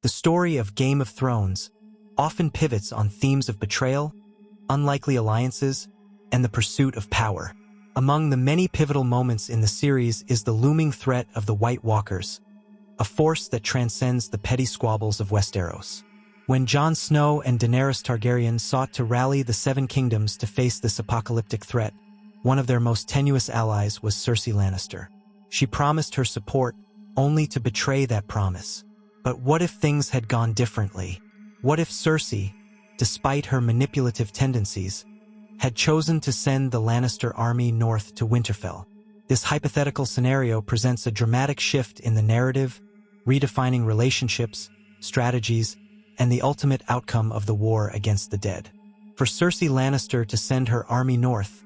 The story of Game of Thrones often pivots on themes of betrayal, unlikely alliances, and the pursuit of power. Among the many pivotal moments in the series is the looming threat of the White Walkers, a force that transcends the petty squabbles of Westeros. When Jon Snow and Daenerys Targaryen sought to rally the Seven Kingdoms to face this apocalyptic threat, one of their most tenuous allies was Cersei Lannister. She promised her support, only to betray that promise. But what if things had gone differently? What if Cersei, despite her manipulative tendencies, had chosen to send the Lannister army north to Winterfell? This hypothetical scenario presents a dramatic shift in the narrative, redefining relationships, strategies, and the ultimate outcome of the war against the dead. For Cersei Lannister to send her army north,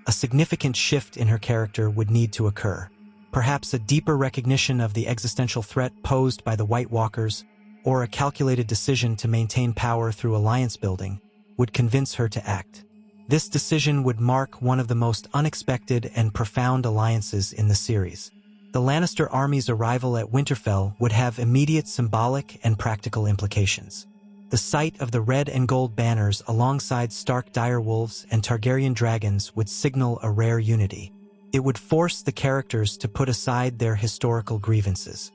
a significant shift in her character would need to occur. Perhaps a deeper recognition of the existential threat posed by the White Walkers, or a calculated decision to maintain power through alliance building, would convince her to act. This decision would mark one of the most unexpected and profound alliances in the series. The Lannister army's arrival at Winterfell would have immediate symbolic and practical implications. The sight of the red and gold banners alongside Stark direwolves and Targaryen dragons would signal a rare unity. It would force the characters to put aside their historical grievances.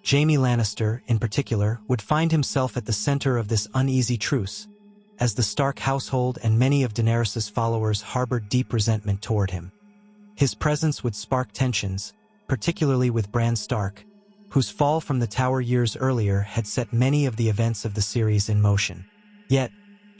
Jaime Lannister, in particular, would find himself at the center of this uneasy truce, as the Stark household and many of Daenerys' followers harbored deep resentment toward him. His presence would spark tensions, particularly with Bran Stark, whose fall from the tower years earlier had set many of the events of the series in motion. Yet,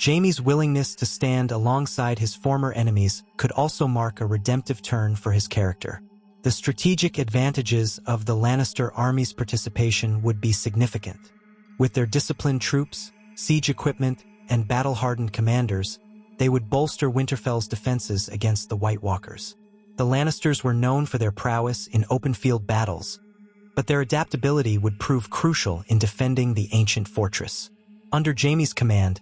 Jaime's willingness to stand alongside his former enemies could also mark a redemptive turn for his character. The strategic advantages of the Lannister army's participation would be significant. With their disciplined troops, siege equipment, and battle-hardened commanders, they would bolster Winterfell's defenses against the White Walkers. The Lannisters were known for their prowess in open-field battles, but their adaptability would prove crucial in defending the ancient fortress. Under Jaime's command,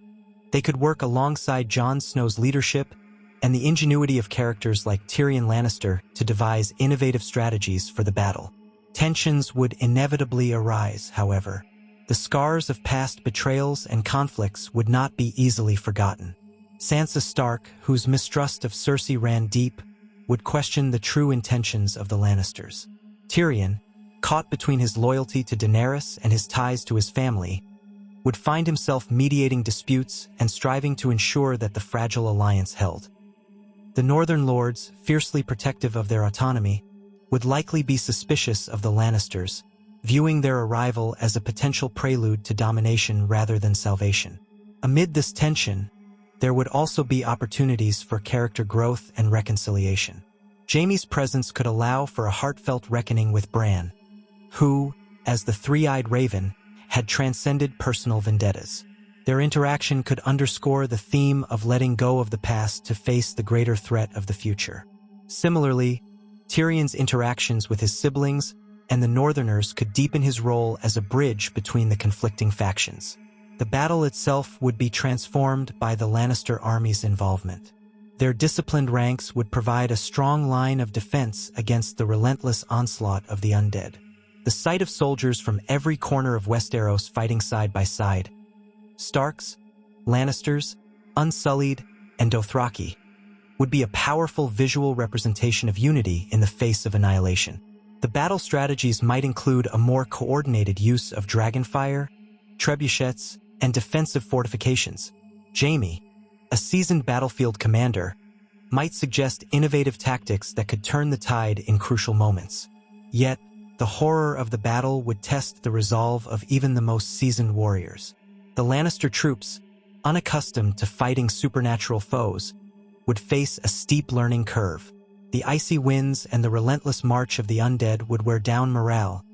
they could work alongside Jon Snow's leadership and the ingenuity of characters like Tyrion Lannister to devise innovative strategies for the battle. Tensions would inevitably arise, however. The scars of past betrayals and conflicts would not be easily forgotten. Sansa Stark, whose mistrust of Cersei ran deep, would question the true intentions of the Lannisters. Tyrion, caught between his loyalty to Daenerys and his ties to his family, would find himself mediating disputes and striving to ensure that the fragile alliance held. The Northern Lords, fiercely protective of their autonomy, would likely be suspicious of the Lannisters, viewing their arrival as a potential prelude to domination rather than salvation. Amid this tension, there would also be opportunities for character growth and reconciliation. Jaime's presence could allow for a heartfelt reckoning with Bran, who, as the three-eyed raven, had transcended personal vendettas. Their interaction could underscore the theme of letting go of the past to face the greater threat of the future. Similarly, Tyrion's interactions with his siblings and the Northerners could deepen his role as a bridge between the conflicting factions. The battle itself would be transformed by the Lannister army's involvement. Their disciplined ranks would provide a strong line of defense against the relentless onslaught of the undead. The sight of soldiers from every corner of Westeros fighting side by side, Starks, Lannisters, Unsullied, and Dothraki, would be a powerful visual representation of unity in the face of annihilation. The battle strategies might include a more coordinated use of dragonfire, trebuchets, and defensive fortifications. Jaime, a seasoned battlefield commander, might suggest innovative tactics that could turn the tide in crucial moments. Yet, the horror of the battle would test the resolve of even the most seasoned warriors. The Lannister troops, unaccustomed to fighting supernatural foes, would face a steep learning curve. The icy winds and the relentless march of the undead would wear down morale,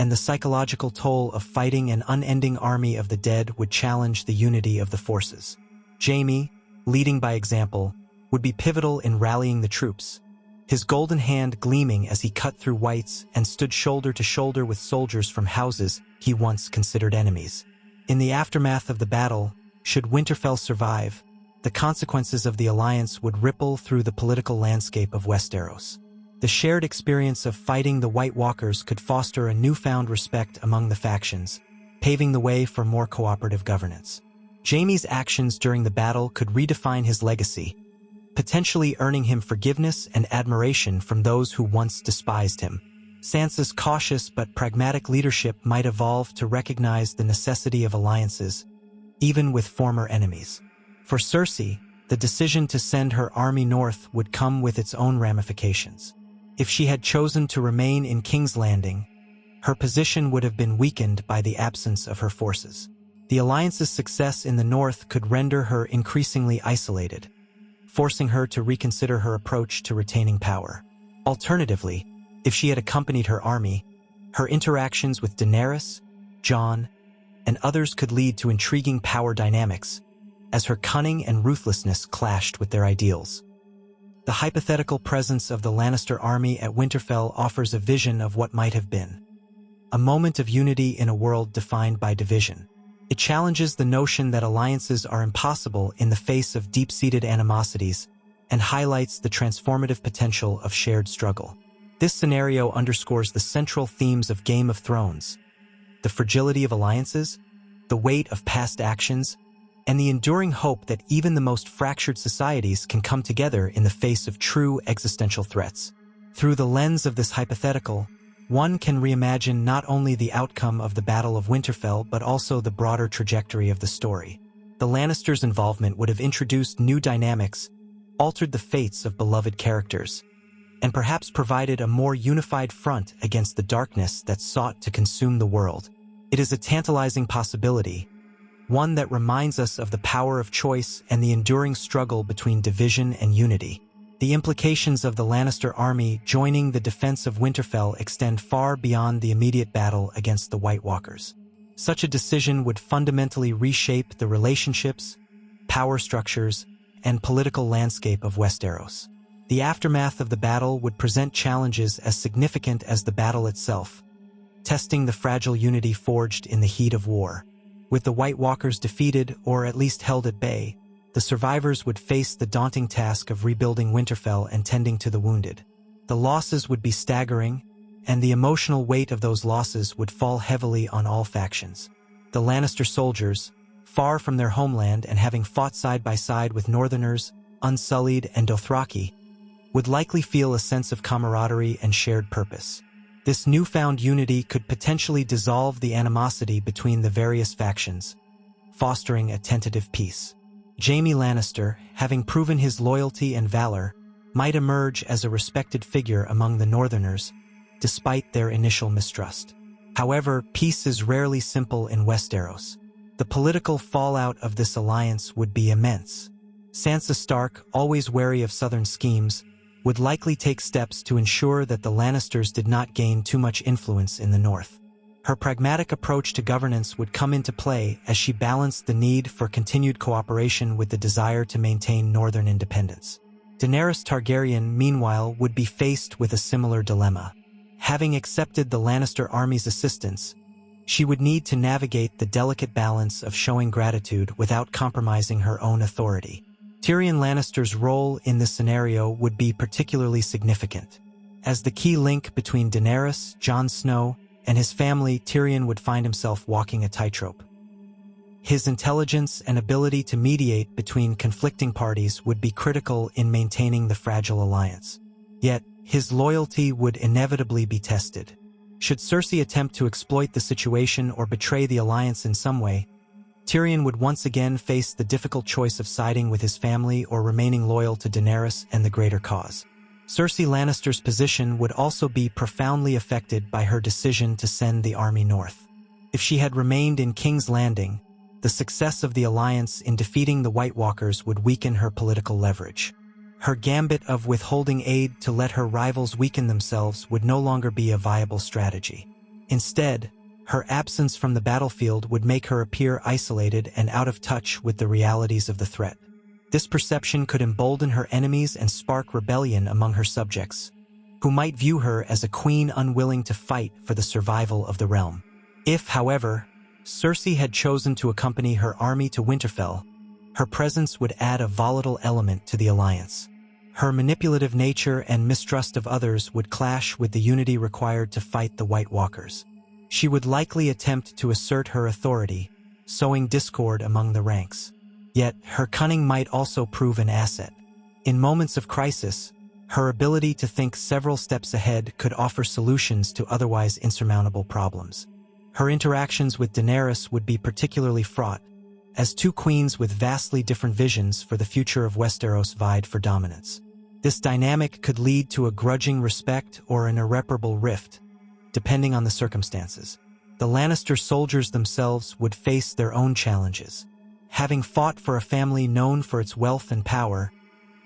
and the psychological toll of fighting an unending army of the dead would challenge the unity of the forces. Jaime, leading by example, would be pivotal in rallying the troops, his golden hand gleaming as he cut through whites and stood shoulder to shoulder with soldiers from houses he once considered enemies. In the aftermath of the battle, should Winterfell survive, the consequences of the alliance would ripple through the political landscape of Westeros. The shared experience of fighting the White Walkers could foster a newfound respect among the factions, paving the way for more cooperative governance. Jaime's actions during the battle could redefine his legacy, potentially earning him forgiveness and admiration from those who once despised him. Sansa's cautious but pragmatic leadership might evolve to recognize the necessity of alliances, even with former enemies. For Cersei, the decision to send her army north would come with its own ramifications. If she had chosen to remain in King's Landing, her position would have been weakened by the absence of her forces. The alliance's success in the north could render her increasingly isolated, forcing her to reconsider her approach to retaining power. Alternatively, if she had accompanied her army, her interactions with Daenerys, Jon, and others could lead to intriguing power dynamics, as her cunning and ruthlessness clashed with their ideals. The hypothetical presence of the Lannister army at Winterfell offers a vision of what might have been, a moment of unity in a world defined by division. It challenges the notion that alliances are impossible in the face of deep-seated animosities and highlights the transformative potential of shared struggle. This scenario underscores the central themes of Game of Thrones: the fragility of alliances, the weight of past actions, and the enduring hope that even the most fractured societies can come together in the face of true existential threats. Through the lens of this hypothetical, one can reimagine not only the outcome of the Battle of Winterfell but also the broader trajectory of the story. The Lannisters' involvement would have introduced new dynamics, altered the fates of beloved characters, and perhaps provided a more unified front against the darkness that sought to consume the world. It is a tantalizing possibility, one that reminds us of the power of choice and the enduring struggle between division and unity. The implications of the Lannister army joining the defense of Winterfell extend far beyond the immediate battle against the White Walkers. Such a decision would fundamentally reshape the relationships, power structures, and political landscape of Westeros. The aftermath of the battle would present challenges as significant as the battle itself, testing the fragile unity forged in the heat of war. With the White Walkers defeated, or at least held at bay, the survivors would face the daunting task of rebuilding Winterfell and tending to the wounded. The losses would be staggering, and the emotional weight of those losses would fall heavily on all factions. The Lannister soldiers, far from their homeland and having fought side by side with Northerners, Unsullied, and Dothraki, would likely feel a sense of camaraderie and shared purpose. This newfound unity could potentially dissolve the animosity between the various factions, fostering a tentative peace. Jaime Lannister, having proven his loyalty and valor, might emerge as a respected figure among the Northerners, despite their initial mistrust. However, peace is rarely simple in Westeros. The political fallout of this alliance would be immense. Sansa Stark, always wary of Southern schemes, would likely take steps to ensure that the Lannisters did not gain too much influence in the north. Her pragmatic approach to governance would come into play as she balanced the need for continued cooperation with the desire to maintain northern independence. Daenerys Targaryen, meanwhile, would be faced with a similar dilemma. Having accepted the Lannister army's assistance, she would need to navigate the delicate balance of showing gratitude without compromising her own authority. Tyrion Lannister's role in this scenario would be particularly significant. As the key link between Daenerys, Jon Snow, and his family, Tyrion would find himself walking a tightrope. His intelligence and ability to mediate between conflicting parties would be critical in maintaining the fragile alliance. Yet, his loyalty would inevitably be tested. Should Cersei attempt to exploit the situation or betray the alliance in some way, Tyrion would once again face the difficult choice of siding with his family or remaining loyal to Daenerys and the greater cause. Cersei Lannister's position would also be profoundly affected by her decision to send the army north. If she had remained in King's Landing, the success of the alliance in defeating the White Walkers would weaken her political leverage. Her gambit of withholding aid to let her rivals weaken themselves would no longer be a viable strategy. Instead, her absence from the battlefield would make her appear isolated and out of touch with the realities of the threat. This perception could embolden her enemies and spark rebellion among her subjects, who might view her as a queen unwilling to fight for the survival of the realm. If, however, Cersei had chosen to accompany her army to Winterfell, her presence would add a volatile element to the alliance. Her manipulative nature and mistrust of others would clash with the unity required to fight the White Walkers. She would likely attempt to assert her authority, sowing discord among the ranks. Yet, her cunning might also prove an asset. In moments of crisis, her ability to think several steps ahead could offer solutions to otherwise insurmountable problems. Her interactions with Daenerys would be particularly fraught, as two queens with vastly different visions for the future of Westeros vied for dominance. This dynamic could lead to a grudging respect or an irreparable rift, depending on the circumstances. The Lannister soldiers themselves would face their own challenges. Having fought for a family known for its wealth and power,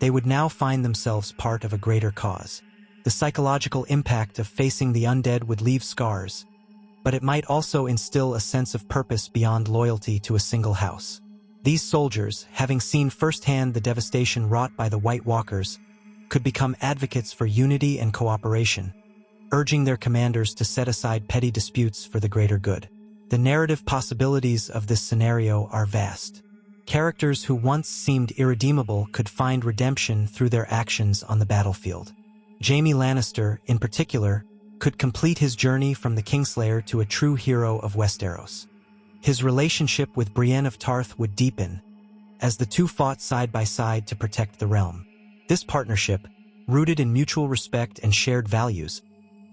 they would now find themselves part of a greater cause. The psychological impact of facing the undead would leave scars, but it might also instill a sense of purpose beyond loyalty to a single house. These soldiers, having seen firsthand the devastation wrought by the White Walkers, could become advocates for unity and cooperation, urging their commanders to set aside petty disputes for the greater good. The narrative possibilities of this scenario are vast. Characters who once seemed irredeemable could find redemption through their actions on the battlefield. Jaime Lannister, in particular, could complete his journey from the Kingslayer to a true hero of Westeros. His relationship with Brienne of Tarth would deepen, as the two fought side by side to protect the realm. This partnership, rooted in mutual respect and shared values,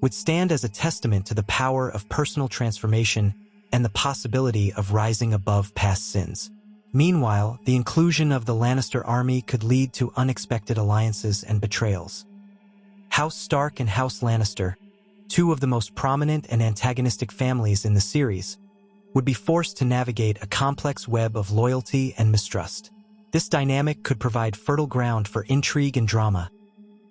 would stand as a testament to the power of personal transformation and the possibility of rising above past sins. Meanwhile, the inclusion of the Lannister army could lead to unexpected alliances and betrayals. House Stark and House Lannister, two of the most prominent and antagonistic families in the series, would be forced to navigate a complex web of loyalty and mistrust. This dynamic could provide fertile ground for intrigue and drama,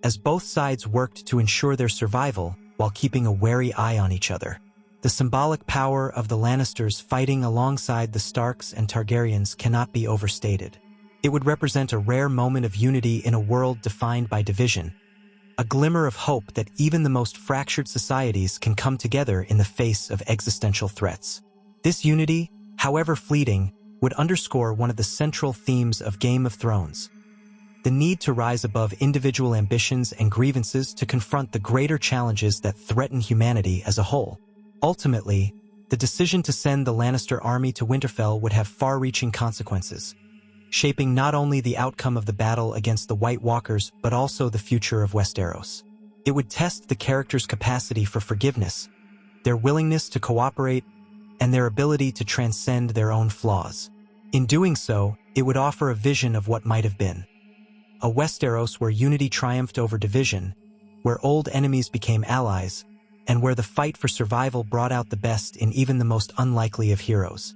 as both sides worked to ensure their survival while keeping a wary eye on each other. The symbolic power of the Lannisters fighting alongside the Starks and Targaryens cannot be overstated. It would represent a rare moment of unity in a world defined by division, a glimmer of hope that even the most fractured societies can come together in the face of existential threats. This unity, however fleeting, would underscore one of the central themes of Game of Thrones: the need to rise above individual ambitions and grievances to confront the greater challenges that threaten humanity as a whole. Ultimately, the decision to send the Lannister army to Winterfell would have far-reaching consequences, shaping not only the outcome of the battle against the White Walkers but also the future of Westeros. It would test the characters' capacity for forgiveness, their willingness to cooperate, and their ability to transcend their own flaws. In doing so, it would offer a vision of what might have been. A Westeros where unity triumphed over division, where old enemies became allies, and where the fight for survival brought out the best in even the most unlikely of heroes.